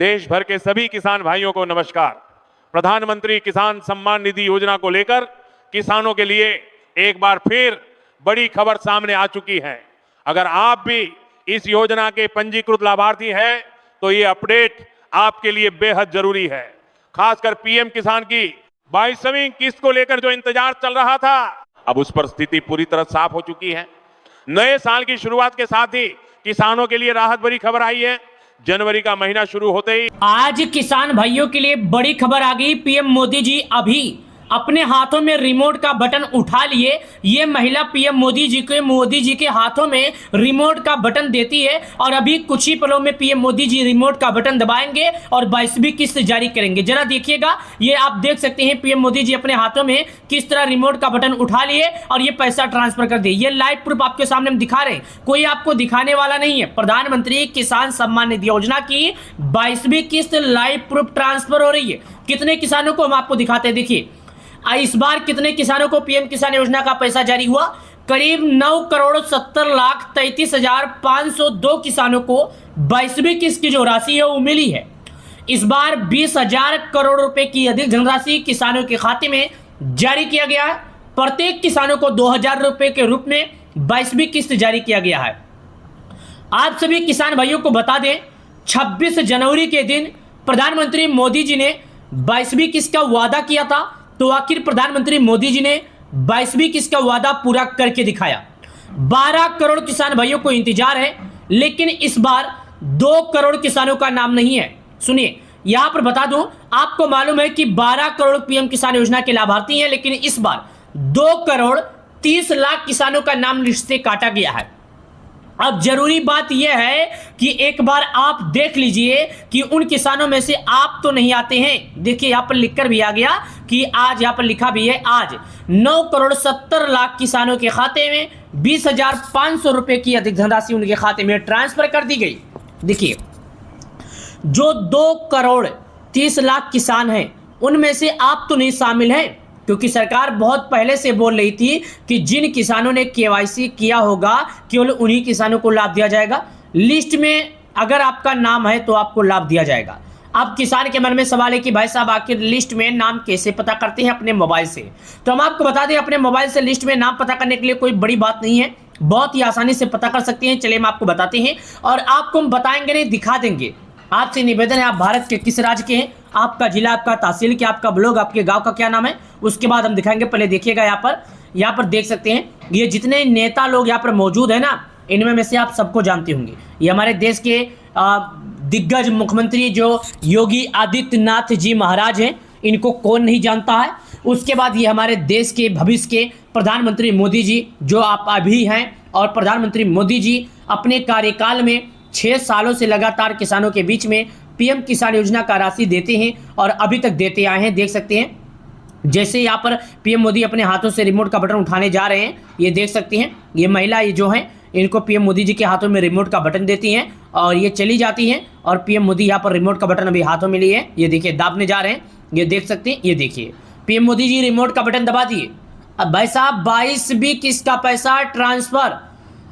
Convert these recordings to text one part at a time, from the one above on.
देश भर के सभी किसान भाइयों को नमस्कार। प्रधानमंत्री किसान सम्मान निधि योजना को लेकर किसानों के लिए एक बार फिर बड़ी खबर सामने आ चुकी है। अगर आप भी इस योजना के पंजीकृत लाभार्थी हैं तो ये अपडेट आपके लिए बेहद जरूरी है। खासकर पीएम किसान की 22वीं किस्त को लेकर जो इंतजार चल रहा था, अब उस पर स्थिति पूरी तरह साफ हो चुकी है। नए साल की शुरुआत के साथ ही किसानों के लिए राहत भरी खबर आई है। जनवरी का महीना शुरू होते ही आज किसान भाइयों के लिए बड़ी खबर आ गई। पीएम मोदी जी अभी अपने हाथों में रिमोट का बटन उठा लिए। ये महिला पीएम मोदी जी के हाथों में रिमोट का बटन देती है और अभी कुछ ही पलों में पीएम मोदी जी रिमोट का बटन दबाएंगे और 22वीं किस्त जारी करेंगे। जरा देखिएगा, ये आप देख सकते हैं पीएम मोदी जी अपने हाथों में किस तरह रिमोट का बटन उठा लिए और ये पैसा ट्रांसफर कर दिए। ये लाइव प्रूफ आपके सामने हम दिखा रहे हैं, कोई आपको दिखाने वाला नहीं है। प्रधानमंत्री किसान सम्मान निधि योजना की 22वीं किस्त लाइव प्रूफ ट्रांसफर हो रही है। कितने किसानों को हम आपको दिखाते हैं, देखिए इस बार कितने किसानों को पीएम किसान योजना का पैसा जारी हुआ। करीब 9,70,33,502 किसानों को 22वीं किस्त की जो राशि है वो मिली है। इस बार 20,000 करोड़ रुपए की अधिक धनराशि किसानों के खाते में जारी किया गया है। प्रत्येक किसानों को 2,000 रुपए के रूप में 22वीं किस्त जारी किया गया है। आप सभी किसान भाइयों को बता दें, 26 जनवरी के दिन प्रधानमंत्री मोदी जी ने 22वीं किस्त का वादा किया था, तो आखिर प्रधानमंत्री मोदी जी ने 22वीं किस्त का वादा पूरा करके दिखाया। 12 करोड़ किसान भाइयों को इंतजार है, लेकिन इस बार 2 करोड़ किसानों का नाम नहीं है। सुनिए, यहां पर बता दूं, आपको मालूम है कि 12 करोड़ पीएम किसान योजना के लाभार्थी हैं, लेकिन इस बार 2 करोड़ 30 लाख किसानों का नाम लिस्ट से काटा गया है। अब जरूरी बात यह है कि एक बार आप देख लीजिए कि उन किसानों में से आप तो नहीं आते हैं। देखिए यहां पर लिखकर भी आ गया कि आज, यहां पर लिखा भी है, आज 9 करोड़ 70 लाख किसानों के खाते में 20,500 रुपए की अधिक धनराशि उनके खाते में ट्रांसफर कर दी गई। देखिए, जो 2 करोड़ 30 लाख किसान हैं उनमें से आप तो नहीं शामिल हैं, क्योंकि सरकार बहुत पहले से बोल रही थी कि जिन किसानों ने केवाईसी किया होगा केवल उन्हीं किसानों को लाभ दिया जाएगा। लिस्ट में अगर आपका नाम है तो आपको लाभ दिया जाएगा। अब किसान के मन में सवाल है कि भाई साहब आखिर लिस्ट में नाम कैसे पता करते हैं अपने मोबाइल से। तो हम आपको बता दें, अपने मोबाइल से लिस्ट में नाम पता करने के लिए कोई बड़ी बात नहीं है, बहुत ही आसानी से पता कर सकते हैं। चलिए हम आपको बताते हैं और आपको हम बताएंगे नहीं, दिखा देंगे। आपसे निवेदन है, आप भारत के किस राज्य के हैं, आपका जिला, आपका तहसील क्या, आपका ब्लॉक, आपके गांव का क्या नाम है, उसके बाद हम दिखाएंगे। पहले देखिएगा, यहाँ पर देख सकते हैं ये जितने नेता लोग यहाँ पर मौजूद है ना, इनमें में से आप सबको जानते होंगे। ये हमारे देश के दिग्गज मुख्यमंत्री जो योगी आदित्यनाथ जी महाराज हैं, इनको कौन नहीं जानता है। उसके बाद ये हमारे देश के भविष्य के प्रधानमंत्री मोदी जी जो आप अभी हैं, और प्रधानमंत्री मोदी जी अपने कार्यकाल में 6 सालों से लगातार किसानों के बीच में पीएम किसान योजना का राशि देते हैं और अभी तक देते आए हैं। देख सकते हैं जैसे यहाँ पर पीएम मोदी अपने हाथों से रिमोट का बटन उठाने जा रहे हैं, ये देख सकते हैं। ये महिला ये जो हैं, इनको पीएम मोदी जी के हाथों में रिमोट का बटन देती हैं और ये चली जाती हैं, और पीएम मोदी यहाँ पर रिमोट का बटन अभी हाथों में लिए, ये देखिए दाबने जा रहे हैं। ये देख सकते हैं, ये देखिए पीएम मोदी जी रिमोट का बटन दबा दिए। अब भाई साहब 22वीं किस्त का पैसा ट्रांसफर।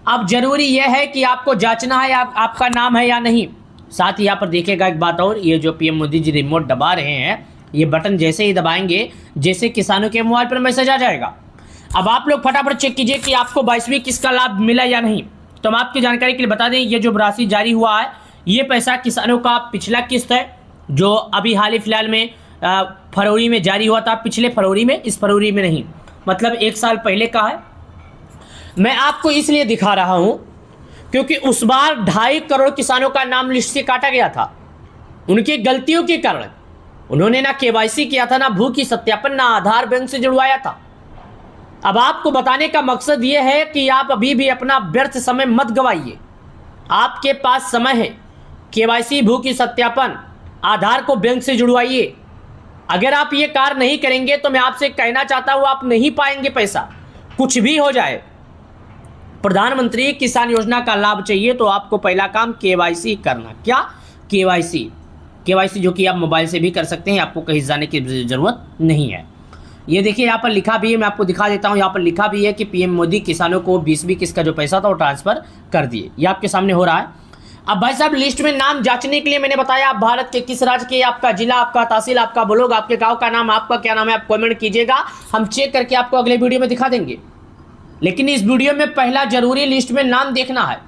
अब जरूरी यह है कि आपको जांचना है आपका नाम है या नहीं। साथ ही यहाँ पर देखिएगा एक बात और, ये जो पीएम मोदी जी रिमोट दबा रहे हैं, ये बटन जैसे ही दबाएंगे, जैसे किसानों के मोबाइल पर मैसेज आ जाएगा। अब आप लोग फटाफट चेक कीजिए कि आपको 22वीं किस्त का लाभ मिला या नहीं। तो हम आपकी जानकारी के लिए बता दें, ये जो राशि जारी हुआ है, ये पैसा किसानों का पिछला किस्त है जो अभी हाल ही फिलहाल में फरवरी में जारी हुआ था। पिछले फरवरी में, इस फरवरी में नहीं, मतलब 1 साल पहले का है। मैं आपको इसलिए दिखा रहा हूं क्योंकि उस बार 2.5 करोड़ किसानों का नाम लिस्ट से काटा गया था। उनकी गलतियों के कारण उन्होंने ना केवाईसी किया था, ना भू की सत्यापन, ना आधार बैंक से जुड़वाया था। अब आपको बताने का मकसद यह है कि आप अभी भी अपना व्यर्थ समय मत गवाइए। आपके पास समय है, केवाईसी, भू की सत्यापन, आधार को बैंक से जुड़वाइए। अगर आप ये कार्य नहीं करेंगे तो मैं आपसे कहना चाहता हूं आप नहीं पाएंगे पैसा, कुछ भी हो जाए। प्रधानमंत्री किसान योजना का लाभ चाहिए तो आपको पहला काम केवाईसी करना। क्या? केवाईसी जो कि आप मोबाइल से भी कर सकते हैं, आपको कहीं जाने की जरूरत नहीं है। ये देखिए यहाँ पर लिखा भी है, मैं आपको दिखा देता हूँ। यहाँ पर लिखा भी है कि पीएम मोदी किसानों को 20वीं किस्त का जो पैसा था वो ट्रांसफर कर दिए। ये आपके सामने हो रहा है। अब भाई साहब लिस्ट में नाम जांचने के लिए मैंने बताया आप भारत के किस राज्य के, आपका जिला, आपका तहसील, आपका ब्लॉक, आपके गांव का नाम, आपका क्या नाम है, आप कमेंट कीजिएगा, हम चेक करके आपको अगले वीडियो में दिखा देंगे। लेकिन इस वीडियो में पहला जरूरी लिस्ट में नाम देखना है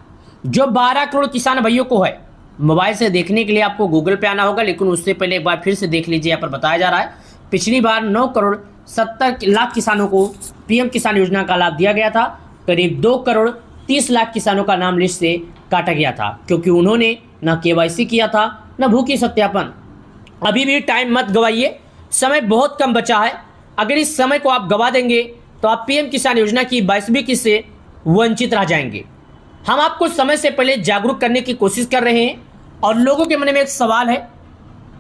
जो 12 करोड़ किसान भाइयों को है। मोबाइल से देखने के लिए आपको गूगल पे आना होगा, लेकिन उससे पहले एक बार फिर से देख लीजिए। यहाँ पर बताया जा रहा है पिछली बार 9 करोड़ 70 लाख किसानों को पीएम किसान योजना का लाभ दिया गया था। करीब 2 करोड़ 30 लाख किसानों का नाम लिस्ट से काटा गया था क्योंकि उन्होंने न केवाईसी किया था न भूखी सत्यापन। अभी भी टाइम मत गवाइए, समय बहुत कम बचा है। अगर इस समय को आप गवा देंगे तो आप पीएम किसान योजना की 22वीं किस्त से वंचित रह जाएंगे। हम आपको समय से पहले जागरूक करने की कोशिश कर रहे हैं और लोगों के मन में एक सवाल है,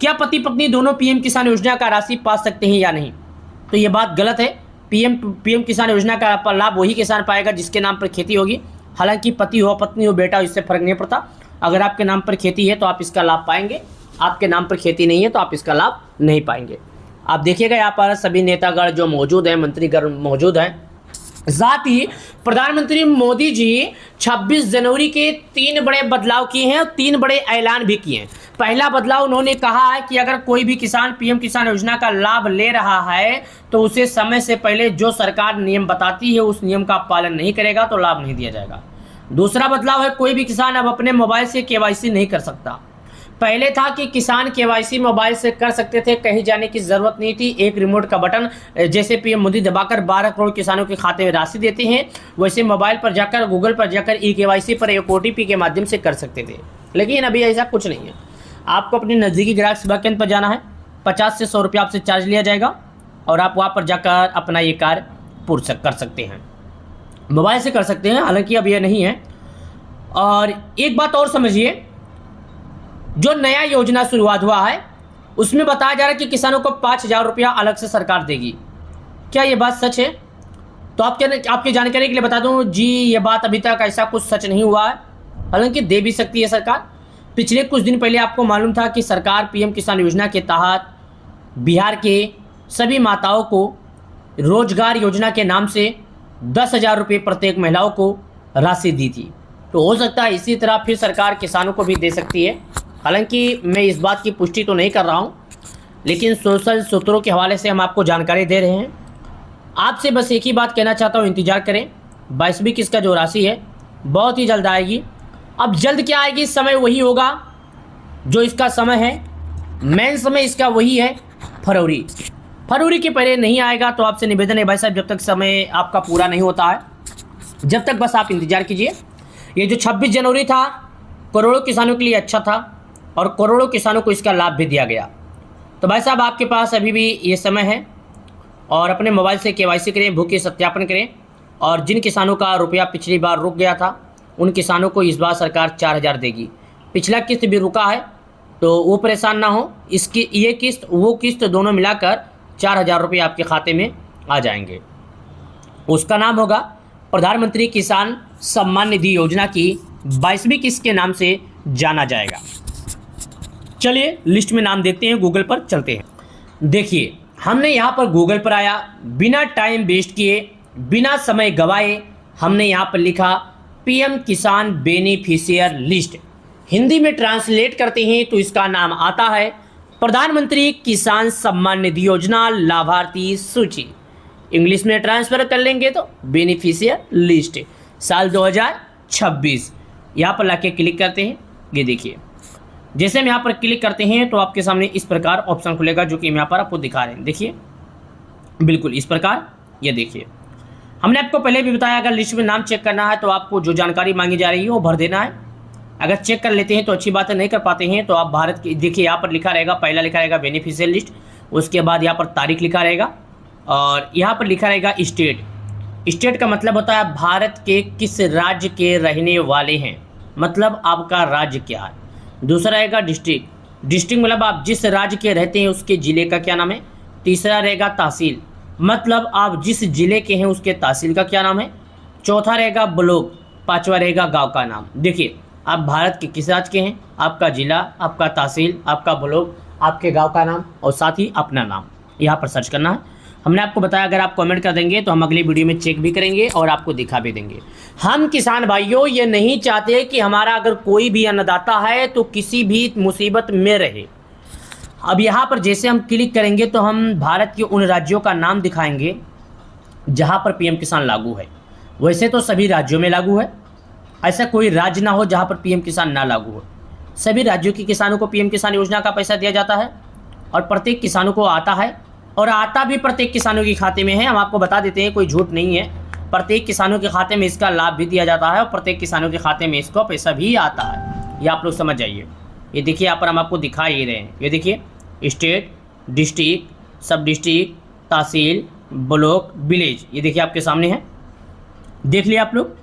क्या पति पत्नी दोनों पीएम किसान योजना का राशि पा सकते हैं या नहीं? तो ये बात गलत है। पीएम किसान योजना का लाभ वही किसान पाएगा जिसके नाम पर खेती होगी। हालांकि पति हो पत्नी हो बेटा, इससे फर्क नहीं पड़ता। अगर आपके नाम पर खेती है तो आप इसका लाभ पाएंगे, आपके नाम पर खेती नहीं है तो आप इसका लाभ नहीं पाएंगे। आप देखिएगा यहाँ पर सभी नेतागण जो मौजूद हैं, मंत्रीगण मौजूद हैं। साथ ही प्रधानमंत्री मोदी जी 26 जनवरी के 3 बड़े बदलाव किए हैं और 3 बड़े ऐलान भी किए हैं। पहला बदलाव उन्होंने कहा है कि अगर कोई भी किसान पीएम किसान योजना का लाभ ले रहा है तो उसे समय से पहले जो सरकार नियम बताती है उस नियम का पालन नहीं करेगा तो लाभ नहीं दिया जाएगा। दूसरा बदलाव है कोई भी किसान अब अपने मोबाइल से केवाईसी नहीं कर सकता। पहले था कि किसान केवाईसी मोबाइल से कर सकते थे, कहीं जाने की जरूरत नहीं थी। एक रिमोट का बटन जैसे पीएम मोदी दबाकर 12 करोड़ किसानों के खाते में राशि देते हैं, वैसे मोबाइल पर जाकर गूगल पर जाकर केवाईसी पर एक OTP के माध्यम से कर सकते थे। लेकिन अभी ऐसा कुछ नहीं है। आपको अपने नज़दीकी ग्राहक सेवा केंद्र पर जाना है, 50 से 100 रुपये आपसे चार्ज लिया जाएगा और आप वहाँ पर जाकर अपना ये कार्य पूर्ण कर सकते हैं। मोबाइल से कर सकते हैं, हालांकि अब यह नहीं है। और एक बात और समझिए, जो नया योजना शुरुआत हुआ है उसमें बताया जा रहा है कि किसानों को 5,000 रुपया अलग से सरकार देगी। क्या ये बात सच है? तो आपकी जानकारी के लिए बता दूं जी, ये बात अभी तक ऐसा कुछ सच नहीं हुआ है, हालांकि दे भी सकती है सरकार। पिछले कुछ दिन पहले आपको मालूम था कि सरकार पीएम किसान योजना के तहत बिहार के सभी माताओं को रोजगार योजना के नाम से 10,000 रुपये प्रत्येक महिलाओं को राशि दी थी। तो हो सकता है इसी तरह फिर सरकार किसानों को भी दे सकती है। हालांकि मैं इस बात की पुष्टि तो नहीं कर रहा हूं, लेकिन सोशल सूत्रों के हवाले से हम आपको जानकारी दे रहे हैं। आपसे बस एक ही बात कहना चाहता हूं, इंतजार करें। 22वीं किस्त का जो राशि है बहुत ही जल्द आएगी। अब जल्द क्या आएगी, समय वही होगा जो इसका समय है, मेन समय इसका वही है फरवरी के पहले नहीं आएगा। तो आपसे निवेदन है भाई साहब, जब तक समय आपका पूरा नहीं होता है, जब तक बस आप इंतजार कीजिए। ये जो 26 जनवरी था करोड़ों किसानों के लिए अच्छा था और करोड़ों किसानों को इसका लाभ भी दिया गया। तो भाई साहब आपके पास अभी भी ये समय है और अपने मोबाइल से केवाईसी करें, भूखी सत्यापन करें। और जिन किसानों का रुपया पिछली बार रुक गया था उन किसानों को इस बार सरकार 4,000 देगी। पिछला किस्त भी रुका है तो वो परेशान ना हो, इसकी ये किस्त वो किस्त दोनों मिलाकर 4,000 रुपये आपके खाते में आ जाएंगे। उसका नाम होगा प्रधानमंत्री किसान सम्मान निधि योजना की 22वीं किस्त के नाम से जाना जाएगा। चलिए लिस्ट में नाम देखते हैं, गूगल पर चलते हैं। देखिए हमने यहाँ पर गूगल पर आया, बिना टाइम वेस्ट किए, बिना समय गवाए हमने यहाँ पर लिखा पीएम किसान बेनिफिशियर लिस्ट। हिंदी में ट्रांसलेट करते हैं तो इसका नाम आता है प्रधानमंत्री किसान सम्मान निधि योजना लाभार्थी सूची। इंग्लिश में ट्रांसफर कर लेंगे तो बेनिफिशियर लिस्ट, साल 2026। यहाँ पर लाके क्लिक करते हैं। ये देखिए जैसे हम यहाँ पर क्लिक करते हैं तो आपके सामने इस प्रकार ऑप्शन खुलेगा जो कि हम यहाँ पर आपको दिखा रहे हैं। देखिए बिल्कुल इस प्रकार, ये देखिए हमने आपको पहले भी बताया अगर लिस्ट में नाम चेक करना है तो आपको जो जानकारी मांगी जा रही है वो भर देना है। अगर चेक कर लेते हैं तो अच्छी बात है, नहीं कर पाते हैं तो आप भारत की देखिए यहाँ पर लिखा रहेगा, पहला लिखा रहेगा बेनिफिशियर लिस्ट, उसके बाद यहाँ पर तारीख लिखा रहेगा और यहाँ पर लिखा रहेगा स्टेट का मतलब होता है भारत के किस राज्य के रहने वाले हैं, मतलब आपका राज्य क्या है। दूसरा रहेगा डिस्ट्रिक्ट मतलब आप जिस राज्य के रहते हैं उसके ज़िले का क्या नाम है। तीसरा रहेगा तहसील, मतलब आप जिस ज़िले के हैं उसके तहसील का क्या नाम है। चौथा रहेगा ब्लॉक, पांचवा रहेगा गांव का नाम। देखिए आप भारत के किस राज्य के हैं, आपका ज़िला, आपका तहसील, आपका ब्लॉक, आपके गांव का नाम और साथ ही अपना नाम यहाँ पर सर्च करना है। हमने आपको बताया अगर आप कमेंट कर देंगे तो हम अगली वीडियो में चेक भी करेंगे और आपको दिखा भी देंगे। हम किसान भाइयों ये नहीं चाहते कि हमारा अगर कोई भी अन्नदाता है तो किसी भी मुसीबत में रहे। अब यहाँ पर जैसे हम क्लिक करेंगे तो हम भारत के उन राज्यों का नाम दिखाएंगे जहाँ पर पीएम किसान लागू है। वैसे तो सभी राज्यों में लागू है, ऐसा कोई राज्य ना हो जहाँ पर पीएम किसान ना लागू हो। सभी राज्यों के किसानों को पीएम किसान योजना का पैसा दिया जाता है और प्रत्येक किसानों को आता है और आता भी प्रत्येक किसानों के खाते में है। हम आपको बता देते हैं, कोई झूठ नहीं है, प्रत्येक किसानों के खाते में इसका लाभ भी दिया जाता है और प्रत्येक किसानों के खाते में इसका पैसा भी आता है। ये आप लोग समझ जाइए। ये देखिए यहाँ पर हम आपको दिखा ही रहे हैं। ये देखिए स्टेट, डिस्ट्रिक्ट, सब डिस्ट्रिक्ट, तहसील, ब्लॉक, विलेज, ये देखिए आपके सामने है, देख लिया आप लोग।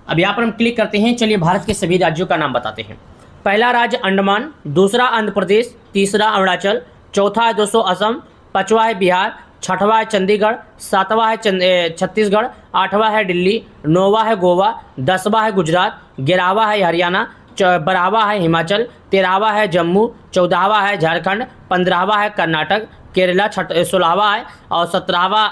अब यहाँ पर हम क्लिक करते हैं। चलिए भारत के सभी राज्यों का नाम बताते हैं। पहला राज्य अंडमान, दूसरा आंध्र प्रदेश, तीसरा अरुणाचल, चौथा है दोस्तों असम, पाँचवा है बिहार, छठवां है चंडीगढ़, सातवां है छत्तीसगढ़, आठवां है दिल्ली, नौवां है गोवा, 10वां है गुजरात, 11वां है हरियाणा, 12वां है हिमाचल, 13वां है जम्मू, 14वां है झारखंड, 15वां है कर्नाटक, केरला 16वां है और 17वां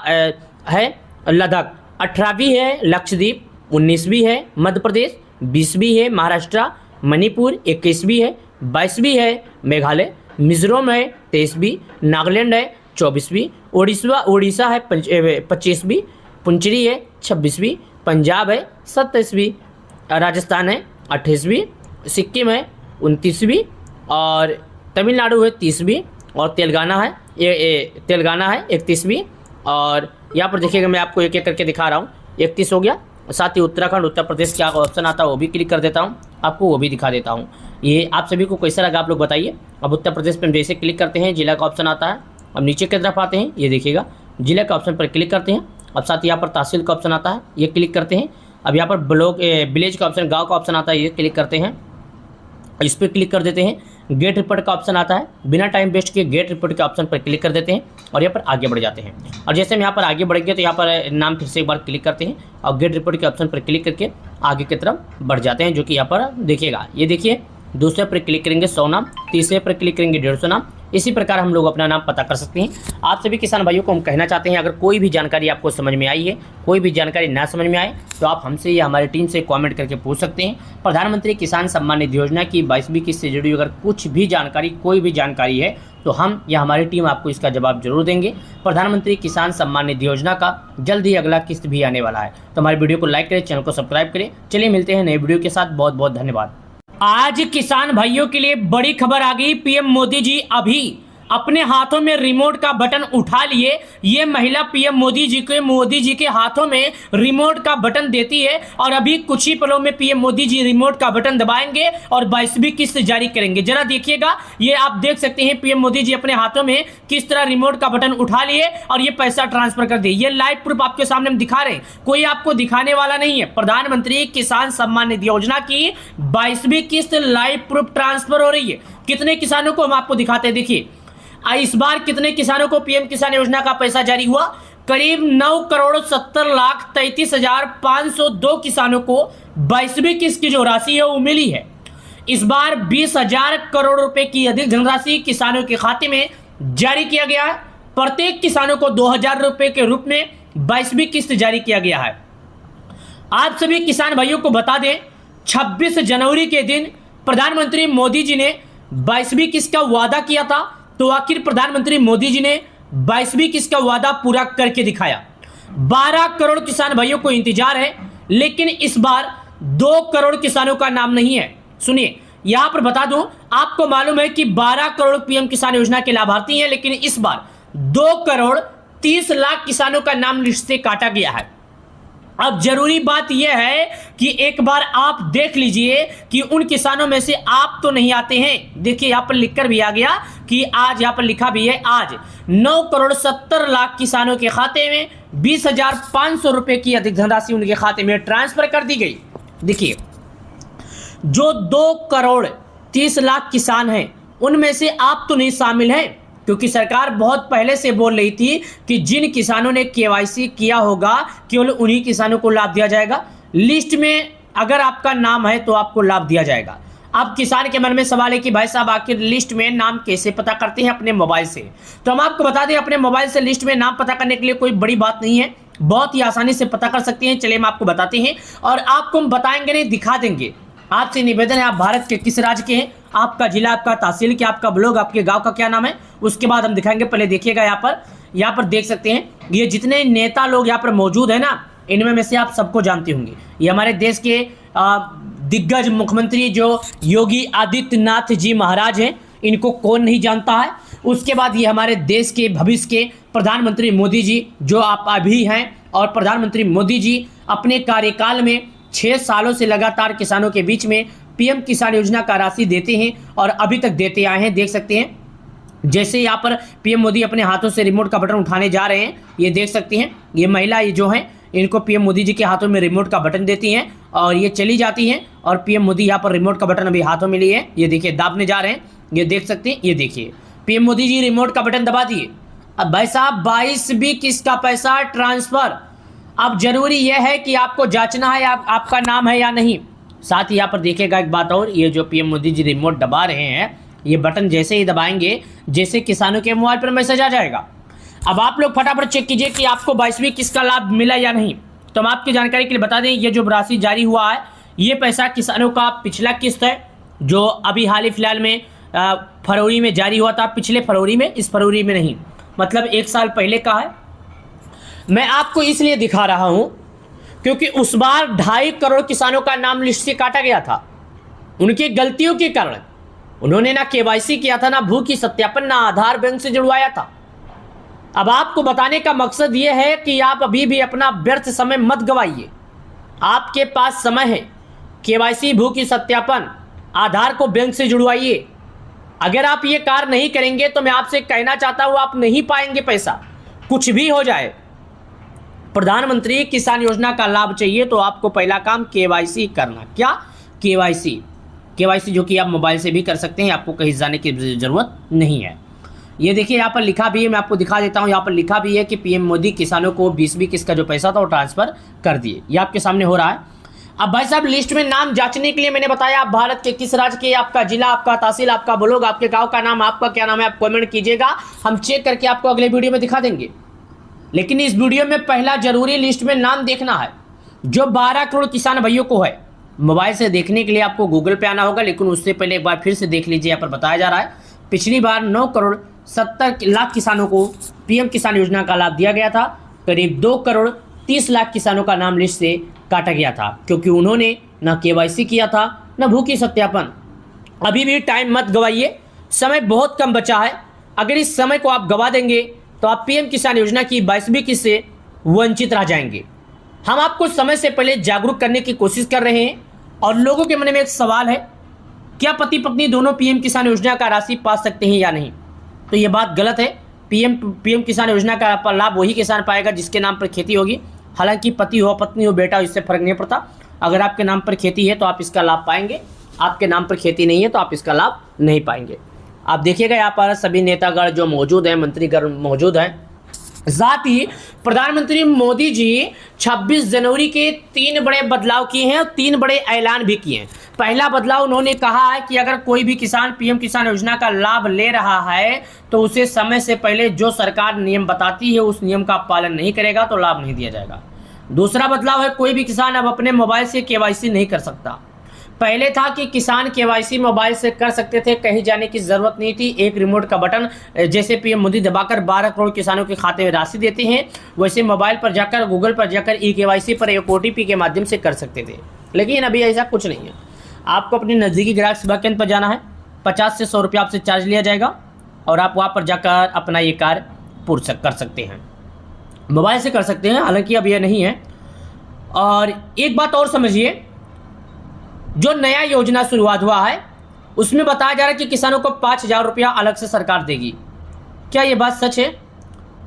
है लद्दाख, 18वीं है लक्षद्वीप, 19वीं है मध्य प्रदेश, 20वीं है महाराष्ट्र, मणिपुर 21वीं है, 22वीं है मेघालय, मिजोरम है 23वीं, नागालैंड है 24वीं, उड़ीसा है 25वीं, पुंचेरी है 26वीं, पंजाब है 27वीं, राजस्थान है 28वीं, सिक्किम है 29वीं और तमिलनाडु है 30वीं और तेलंगाना है 31वीं। और यहाँ पर देखिएगा मैं आपको एक एक करके दिखा रहा हूँ। 31 हो गया। साथ ही उत्तराखंड, उत्तर प्रदेश क्या ऑप्शन आता है वो भी क्लिक कर देता हूँ, आपको वो भी दिखा देता हूँ। ये आप सभी को कैसा लगा आप लोग बताइए। अब उत्तर प्रदेश पर हम जैसे क्लिक करते हैं जिला का ऑप्शन आता है। अब नीचे की तरफ आते हैं, ये देखिएगा जिला का ऑप्शन पर क्लिक करते हैं। अब साथ ही यहाँ पर तहसील का ऑप्शन आता है, ये क्लिक करते हैं। अब यहाँ पर ब्लॉक विलेज का ऑप्शन, गाँव का ऑप्शन आता है, ये क्लिक करते हैं, इस पर क्लिक कर देते हैं। गेट रिपोर्ट का ऑप्शन आता है, बिना टाइम वेस्ट किए गेट रिपोर्ट के ऑप्शन पर क्लिक कर देते हैं और यहाँ पर आगे बढ़ जाते हैं। और जैसे हम यहाँ पर आगे बढ़ेंगे तो यहाँ पर नाम फिर से एक बार क्लिक करते हैं और गेट रिपोर्ट के ऑप्शन पर क्लिक करके आगे की तरफ बढ़ जाते हैं, जो कि यहाँ पर देखिएगा। ये देखिए दूसरे पर क्लिक करेंगे 100 नाम, तीसरे पर क्लिक करेंगे 150 नाम। इसी प्रकार हम लोग अपना नाम पता कर सकते हैं। आप सभी किसान भाइयों को हम कहना चाहते हैं, अगर कोई भी जानकारी आपको समझ में आई है, कोई भी जानकारी ना समझ में आए तो आप हमसे या हमारी टीम से कमेंट करके पूछ सकते हैं। प्रधानमंत्री किसान सम्मान निधि योजना की 22वीं किस्त से जुड़ी अगर कुछ भी जानकारी, कोई भी जानकारी है तो हम या हमारी टीम आपको इसका जवाब जरूर देंगे। प्रधानमंत्री किसान सम्मान निधि योजना का जल्द ही अगला किस्त भी आने वाला है। तो हमारी वीडियो को लाइक करें, चैनल को सब्सक्राइब करें। चलिए मिलते हैं नई वीडियो के साथ। बहुत बहुत धन्यवाद। आज किसान भाइयों के लिए बड़ी खबर आ गई। पीएम मोदी जी अभी अपने हाथों में रिमोट का बटन उठा लिए। ये महिला पीएम मोदी जी के हाथों में रिमोट का बटन देती है और अभी कुछ ही पलों में पीएम मोदी जी रिमोट का बटन दबाएंगे और 22वीं किस्त जारी करेंगे। जरा देखिएगा, ये आप देख सकते हैं पीएम मोदी जी अपने हाथों में किस तरह रिमोट का बटन उठा लिए और ये पैसा ट्रांसफर कर दिए। ये लाइव प्रूफ आपके सामने हम दिखा रहे हैं, कोई आपको दिखाने वाला नहीं है। प्रधानमंत्री किसान सम्मान निधि योजना की 22वीं किस्त लाइव प्रूफ ट्रांसफर हो रही है। कितने किसानों को हम आपको दिखाते हैं, देखिए इस बार कितने किसानों को पीएम किसान योजना का पैसा जारी हुआ। करीब 9,70,33,502 किसानों को 22वीं किस्त की जो राशि है वो मिली है। इस बार 20,000 करोड़ रुपए की अधिक धनराशि किसानों के खाते में जारी किया गया है। प्रत्येक किसानों को 2,000 रुपए के रूप में 22वीं किस्त जारी किया गया है। आप सभी किसान भाइयों को बता दें, 26 जनवरी के दिन प्रधानमंत्री मोदी जी ने 22वीं किस्त का वादा किया था। तो आखिर प्रधानमंत्री मोदी जी ने 22वीं किस्त का वादा पूरा करके दिखाया। 12 करोड़ किसान भाइयों को इंतजार है, लेकिन इस बार 2 करोड़ किसानों का नाम नहीं है। सुनिए, यहां पर बता दूं, आपको मालूम है कि 12 करोड़ पीएम किसान योजना के लाभार्थी हैं, लेकिन इस बार 2 करोड़ 30 लाख किसानों का नाम लिस्ट से काटा गया है। अब जरूरी बात यह है कि एक बार आप देख लीजिए कि उन किसानों में से आप तो नहीं आते हैं। देखिए यहां पर लिखकर भी आ गया कि आज, यहां पर लिखा भी है आज 9,70,00,000 किसानों के खाते में 20,500 रुपए की अधिक धनराशि उनके खाते में ट्रांसफर कर दी गई। देखिए जो 2 करोड़ 30 लाख किसान हैं उनमें से आप तो नहीं शामिल हैं, क्योंकि सरकार बहुत पहले से बोल रही थी कि जिन किसानों ने केवाईसी किया होगा केवल उन्हीं किसानों को लाभ दिया जाएगा। लिस्ट में अगर आपका नाम है तो आपको लाभ दिया जाएगा। अब किसान के मन में सवाल है कि भाई साहब आखिर लिस्ट में नाम कैसे पता करते हैं अपने मोबाइल से। तो हम आपको बता दें, अपने मोबाइल से लिस्ट में नाम पता करने के लिए कोई बड़ी बात नहीं है, बहुत ही आसानी से पता कर सकते हैं। चलिए हम आपको बताते हैं और आपको हम बताएंगे नहीं, दिखा देंगे। आपसे निवेदन है, आप भारत के किस राज्य के हैं, आपका जिला, आपका तहसील क्या, आपका ब्लॉक, आपके गाँव का क्या नाम है, उसके बाद हम दिखाएंगे। पहले देखिएगा यहाँ पर देख सकते हैं ये जितने नेता लोग यहाँ पर मौजूद है ना, इनमें में से आप सबको जानते होंगे। ये हमारे देश के दिग्गज मुख्यमंत्री जो योगी आदित्यनाथ जी महाराज हैं, इनको कौन नहीं जानता है। उसके बाद ये हमारे देश के भविष्य के प्रधानमंत्री मोदी जी जो आप अभी हैं, और प्रधानमंत्री मोदी जी अपने कार्यकाल में 6 सालों से लगातार किसानों के बीच में पीएम किसान योजना का राशि देते हैं और अभी तक देते आए हैं। देख सकते हैं जैसे यहाँ पर पीएम मोदी अपने हाथों से रिमोट का बटन उठाने जा रहे हैं, ये देख सकते हैं ये महिला ये जो हैं, इनको पीएम मोदी जी के हाथों में रिमोट का बटन देती हैं और ये चली जाती हैं। और पीएम मोदी यहाँ पर रिमोट का बटन अभी हाथों में लिए, ये देखिए दाबने जा रहे हैं, ये देख सकते हैं। ये देखिए पीएम मोदी जी रिमोट का बटन दबा दिए। अब भाई साहब 22 का पैसा ट्रांसफर। अब जरूरी यह है कि आपको जांचना है आपका नाम है या नहीं। साथ ही यहाँ पर देखिएगा एक बात और, ये जो पीएम मोदी जी रिमोट दबा रहे हैं, ये बटन जैसे ही दबाएंगे जैसे किसानों के मोबाइल पर मैसेज आ जाएगा। अब आप लोग फटाफट चेक कीजिए कि आपको 22वीं किस्त का लाभ मिला या नहीं। तो हम आपकी जानकारी के लिए बता दें, ये जो राशि जारी हुआ है, ये पैसा किसानों का पिछला किस्त है जो अभी हाल ही फिलहाल में फरवरी में जारी हुआ था। पिछले फरवरी में, इस फरवरी में नहीं, मतलब 1 साल पहले का है। मैं आपको इसलिए दिखा रहा हूं क्योंकि उस बार 2.5 करोड़ किसानों का नाम लिस्ट से काटा गया था, उनकी गलतियों के कारण। उन्होंने ना केवाईसी किया था, ना भू की सत्यापन, ना आधार बैंक से जुड़वाया था। अब आपको बताने का मकसद यह है कि आप अभी भी अपना व्यर्थ समय मत गवाइए। आपके पास समय है, केवाईसी, भू की सत्यापन, आधार को बैंक से जुड़वाइए। अगर आप ये कार्य नहीं करेंगे तो मैं आपसे कहना चाहता हूं, आप नहीं पाएंगे पैसा, कुछ भी हो जाए। प्रधानमंत्री किसान योजना का लाभ चाहिए तो आपको पहला काम केवाईसी करना। क्या? केवाईसी जो कि आप मोबाइल से भी कर सकते हैं, आपको कहीं जाने की जरूरत नहीं है। ये देखिए यहाँ पर लिखा भी है, मैं आपको दिखा देता हूँ। यहाँ पर लिखा भी है कि पीएम मोदी किसानों को 20वीं किस्त का जो पैसा था वो ट्रांसफर कर दिए। ये आपके सामने हो रहा है। अब भाई साहब लिस्ट में नाम जांचने के लिए मैंने बताया, आप भारत के किस राज्य के, आपका जिला, आपका तहसील, आपका ब्लॉक, आपके गाँव का नाम, आपका क्या नाम है, आप कॉमेंट कीजिएगा, हम चेक करके आपको अगले वीडियो में दिखा देंगे। लेकिन इस वीडियो में पहला जरूरी लिस्ट में नाम देखना है जो 12 करोड़ किसान भाइयों को है। मोबाइल से देखने के लिए आपको गूगल पे आना होगा, लेकिन उससे पहले एक बार फिर से देख लीजिए। यहाँ पर बताया जा रहा है पिछली बार 9 करोड़ 70 लाख किसानों को पीएम किसान योजना का लाभ दिया गया था। करीब 2 करोड़ 30 लाख किसानों का नाम लिस्ट से काटा गया था क्योंकि उन्होंने ना केवाईसी किया था, ना भू की सत्यापन। अभी भी टाइम मत गवाइए, समय बहुत कम बचा है। अगर इस समय को आप गवा देंगे तो आप पीएम किसान योजना की 22वीं किस्त से वंचित रह जाएंगे। हम आपको समय से पहले जागरूक करने की कोशिश कर रहे हैं और लोगों के मन में एक सवाल है, क्या पति पत्नी दोनों पीएम किसान योजना का राशि पा सकते हैं या नहीं? तो ये बात गलत है। पीएम किसान योजना का लाभ वही किसान पाएगा जिसके नाम पर खेती होगी। हालांकि पति हो, पत्नी हो, बेटा हो, इससे फर्क नहीं पड़ता। अगर आपके नाम पर खेती है तो आप इसका लाभ पाएंगे, आपके नाम पर खेती नहीं है तो आप इसका लाभ नहीं पाएंगे। आप देखिएगा यहाँ पर सभी नेतागण जो मौजूद हैं, मंत्रीगण मौजूद हैं। साथ ही प्रधानमंत्री मोदी जी 26 जनवरी के 3 बड़े बदलाव किए हैं और 3 बड़े ऐलान भी किए हैं। पहला बदलाव उन्होंने कहा है कि अगर कोई भी किसान पीएम किसान योजना का लाभ ले रहा है तो उसे समय से पहले जो सरकार नियम बताती है उस नियम का पालन नहीं करेगा तो लाभ नहीं दिया जाएगा। दूसरा बदलाव है, कोई भी किसान अब अपने मोबाइल से केवाईसी नहीं कर सकता। पहले था कि किसान केवाईसी मोबाइल से कर सकते थे, कहीं जाने की जरूरत नहीं थी। एक रिमोट का बटन जैसे पीएम मोदी दबाकर 12 करोड़ किसानों के खाते में राशि देते हैं, वैसे मोबाइल पर जाकर, गूगल पर जाकर ई-केवाईसी पर एक OTP के माध्यम से कर सकते थे। लेकिन अभी ऐसा कुछ नहीं है। आपको अपने नज़दीकी ग्राहक सेवा केंद्र पर जाना है, 50 से 100 रुपये आपसे चार्ज लिया जाएगा और आप वहाँ पर जाकर अपना ये कार्य पूर्ण कर सकते हैं। मोबाइल से कर सकते हैं, हालांकि अब यह नहीं है। और एक बात और समझिए, जो नया योजना शुरुआत हुआ है उसमें बताया जा रहा है कि किसानों को 5,000 रुपया अलग से सरकार देगी। क्या ये बात सच है?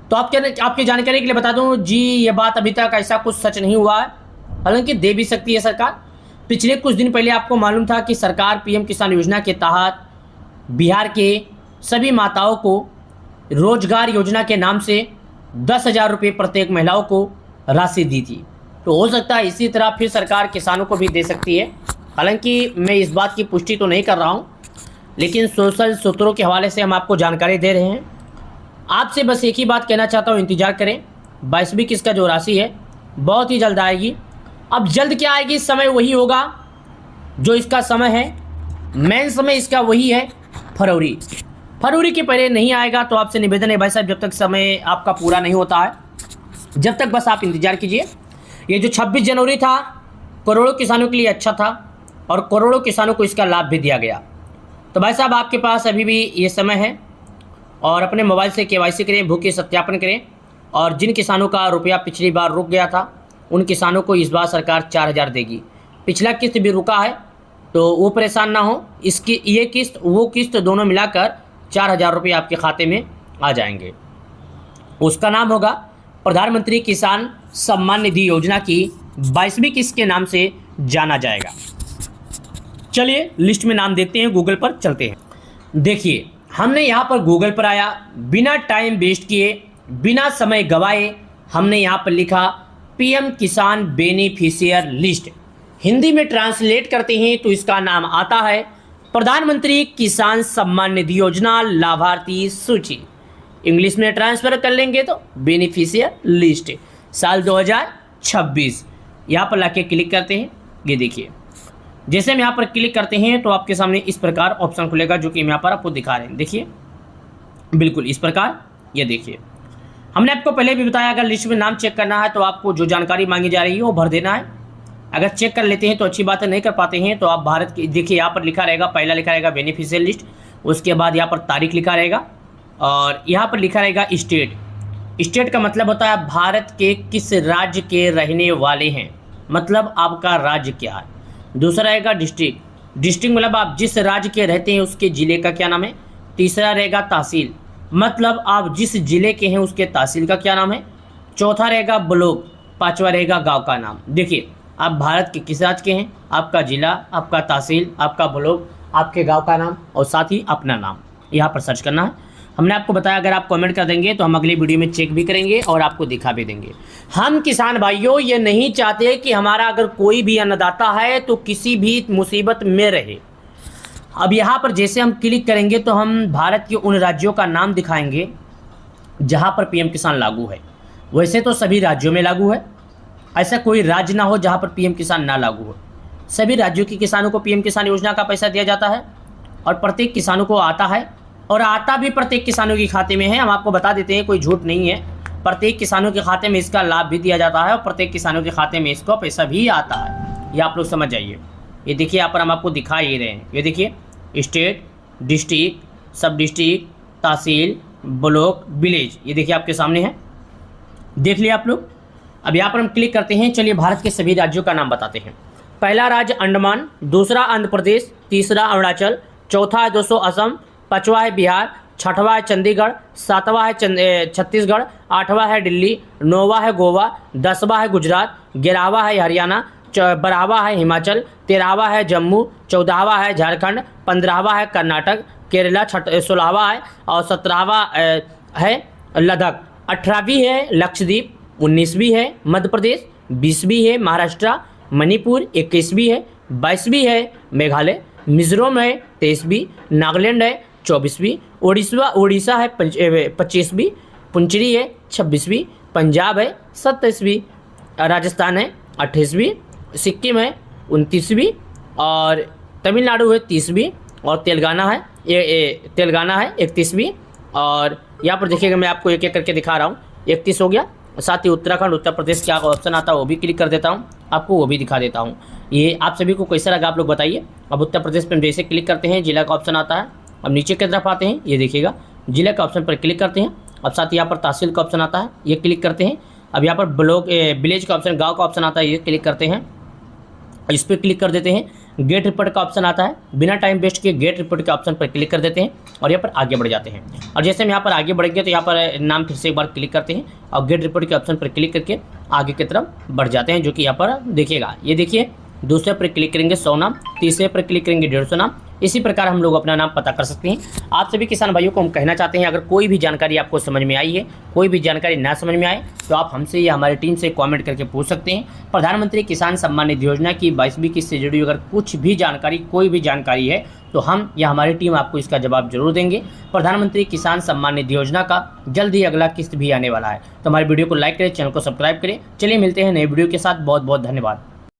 तो आपके जानकारी के लिए बता दूं जी, ये बात अभी तक ऐसा कुछ सच नहीं हुआ है, हालांकि दे भी सकती है सरकार। पिछले कुछ दिन पहले आपको मालूम था कि सरकार पीएम किसान योजना के तहत बिहार के सभी माताओं को रोजगार योजना के नाम से 10,000 रुपये प्रत्येक महिलाओं को राशि दी थी। तो हो सकता है इसी तरह फिर सरकार किसानों को भी दे सकती है। हालांकि मैं इस बात की पुष्टि तो नहीं कर रहा हूं, लेकिन सोशल सूत्रों के हवाले से हम आपको जानकारी दे रहे हैं। आपसे बस एक ही बात कहना चाहता हूं, इंतज़ार करें। 22वीं किस्त का जो राशि है बहुत ही जल्द आएगी। अब जल्द क्या आएगी, समय वही होगा जो इसका समय है, मेन समय इसका वही है फरवरी के पहले नहीं आएगा। तो आपसे निवेदन है भाई साहब, जब तक समय आपका पूरा नहीं होता है, जब तक बस आप इंतज़ार कीजिए। ये जो 26 जनवरी था करोड़ों किसानों के लिए अच्छा था और करोड़ों किसानों को इसका लाभ भी दिया गया। तो भाई साहब आपके पास अभी भी ये समय है और अपने मोबाइल से KYC करें, भूखी सत्यापन करें। और जिन किसानों का रुपया पिछली बार रुक गया था उन किसानों को इस बार सरकार 4000 देगी। पिछला किस्त भी रुका है तो वो परेशान ना हो, इसकी ये किस्त वो किस्त दोनों मिलाकर 4000 रुपये आपके खाते में आ जाएंगे। उसका नाम होगा प्रधानमंत्री किसान सम्मान निधि योजना की 22वीं किस्त के नाम से जाना जाएगा। चलिए लिस्ट में नाम देखते हैं, गूगल पर चलते हैं। देखिए हमने यहाँ पर गूगल पर आया, बिना टाइम वेस्ट किए, बिना समय गवाए हमने यहाँ पर लिखा PM किसान बेनिफिशियर लिस्ट। हिंदी में ट्रांसलेट करते हैं तो इसका नाम आता है प्रधानमंत्री किसान सम्मान निधि योजना लाभार्थी सूची। इंग्लिश में ट्रांसफर कर लेंगे तो बेनिफिशियर लिस्ट, साल 2026। यहाँ पर लाके क्लिक करते हैं। ये देखिए जैसे हम यहाँ पर क्लिक करते हैं तो आपके सामने इस प्रकार ऑप्शन खुलेगा जो कि हम यहाँ पर आपको दिखा रहे हैं। देखिए बिल्कुल इस प्रकार। ये देखिए हमने आपको पहले भी बताया, अगर लिस्ट में नाम चेक करना है तो आपको जो जानकारी मांगी जा रही है वो भर देना है। अगर चेक कर लेते हैं तो अच्छी बात है, नहीं कर पाते हैं तो आप भारत की, देखिए यहाँ पर लिखा रहेगा, पहला लिखा रहेगा बेनिफिशियल लिस्ट, उसके बाद यहाँ पर तारीख लिखा रहेगा और यहाँ पर लिखा रहेगा स्टेट का मतलब होता है भारत के किस राज्य के रहने वाले हैं, मतलब आपका राज्य क्या है। दूसरा रहेगा डिस्ट्रिक्ट मतलब आप जिस राज्य के रहते हैं उसके ज़िले का क्या नाम है। तीसरा रहेगा तहसील, मतलब आप जिस ज़िले के हैं उसके तहसील का क्या नाम है। चौथा रहेगा ब्लॉक, पांचवा रहेगा गांव का नाम। देखिए आप भारत के किस राज्य के हैं, आपका ज़िला, आपका तहसील, आपका ब्लॉक, आपके गांव का नाम और साथ ही अपना नाम यहाँ पर सर्च करना है। हमने आपको बताया अगर आप कमेंट कर देंगे तो हम अगली वीडियो में चेक भी करेंगे और आपको दिखा भी देंगे। हम किसान भाइयों ये नहीं चाहते कि हमारा अगर कोई भी अन्नदाता है तो किसी भी मुसीबत में रहे। अब यहाँ पर जैसे हम क्लिक करेंगे तो हम भारत के उन राज्यों का नाम दिखाएंगे जहाँ पर PM किसान लागू है। वैसे तो सभी राज्यों में लागू है, ऐसा कोई राज्य ना हो जहाँ पर PM किसान ना लागू हो। सभी राज्यों के किसानों को PM किसान योजना का पैसा दिया जाता है और प्रत्येक किसानों को आता है और आता भी प्रत्येक किसानों के खाते में है। हम आपको बता देते हैं, कोई झूठ नहीं है, प्रत्येक किसानों के खाते में इसका लाभ भी दिया जाता है और प्रत्येक किसानों के खाते में इसका पैसा भी आता है। ये आप लोग समझ जाइए। ये देखिए यहाँ पर हम आपको दिखा ही रहे हैं। ये देखिए स्टेट, डिस्ट्रिक्ट, सब डिस्ट्रिक्ट, तहसील, ब्लॉक, विलेज, ये देखिए आपके सामने है, देख लिया आप लोग। अब यहाँ पर हम क्लिक करते हैं। चलिए भारत के सभी राज्यों का नाम बताते हैं। पहला राज्य अंडमान, दूसरा आंध्र प्रदेश, तीसरा अरुणाचल, चौथा है दोस्तों असम, पाँचवा है बिहार, छठवां है चंडीगढ़, सातवां है छत्तीसगढ़, आठवां है दिल्ली, नौवां है गोवा, 10वां है गुजरात, 11वां है हरियाणा, 12वां है हिमाचल, 13वां है जम्मू, 14वां है झारखंड, 15वां है कर्नाटक, केरला 16वां है और 17वां है लद्दाख, 18वीं है लक्षद्वीप, 19वीं है मध्य प्रदेश, 20वीं है महाराष्ट्र, मणिपुर 21वीं है, 22वीं है मेघालय, मिजोरम है 23वीं, नागालैंड है 24वीं, उड़ीसा है 25वीं, पुंचेरी है 26वीं, पंजाब है 27वीं, राजस्थान है 28वीं, सिक्किम है 29वीं और तमिलनाडु है 30वीं और तेलंगाना है 31वीं। और यहाँ पर देखिएगा मैं आपको एक एक करके दिखा रहा हूँ। 31 हो गया, साथ ही उत्तराखंड, उत्तर प्रदेश क्या ऑप्शन आता है वो भी क्लिक कर देता हूँ, आपको वो भी दिखा देता हूँ। ये आप सभी को कैसा लगा आप लोग बताइए। अब उत्तर प्रदेश पर हम जैसे क्लिक करते हैं जिला का ऑप्शन आता है। अब नीचे की तरफ आते हैं, ये देखिएगा जिले का ऑप्शन पर क्लिक करते हैं। अब साथ ही यहाँ पर तहसील का ऑप्शन आता है, ये क्लिक करते हैं। अब यहाँ पर ब्लॉक विलेज का ऑप्शन, गांव का ऑप्शन आता है, ये क्लिक करते हैं, इस पर क्लिक कर देते हैं। गेट रिपोर्ट का ऑप्शन आता है, बिना टाइम वेस्ट किए गेट रिपोर्ट के ऑप्शन पर क्लिक कर देते हैं और यहाँ पर आगे बढ़ जाते हैं। और जैसे हम यहाँ पर आगे बढ़ेंगे तो यहाँ पर नाम फिर से एक बार क्लिक करते हैं और गेट रिपोर्ट के ऑप्शन पर क्लिक करके आगे की तरफ बढ़ जाते हैं, जो कि यहाँ पर देखिएगा। ये देखिए दूसरे पर क्लिक करेंगे 100 नाम, तीसरे पर क्लिक करेंगे 150 नाम। इसी प्रकार हम लोग अपना नाम पता कर सकते हैं। आप सभी किसान भाइयों को हम कहना चाहते हैं, अगर कोई भी जानकारी आपको समझ में आई है, कोई भी जानकारी ना समझ में आए, तो आप हमसे या हमारी टीम से कमेंट करके पूछ सकते हैं। प्रधानमंत्री किसान सम्मान निधि योजना की 22वीं किस्त से जुड़ी अगर कुछ भी जानकारी, कोई भी जानकारी है, तो हम या हमारी टीम आपको इसका जवाब जरूर देंगे। प्रधानमंत्री किसान सम्मान निधि योजना का जल्द ही अगला किस्त भी आने वाला है। तो हमारी वीडियो को लाइक करें, चैनल को सब्सक्राइब करें। चलिए मिलते हैं नए वीडियो के साथ। बहुत बहुत धन्यवाद।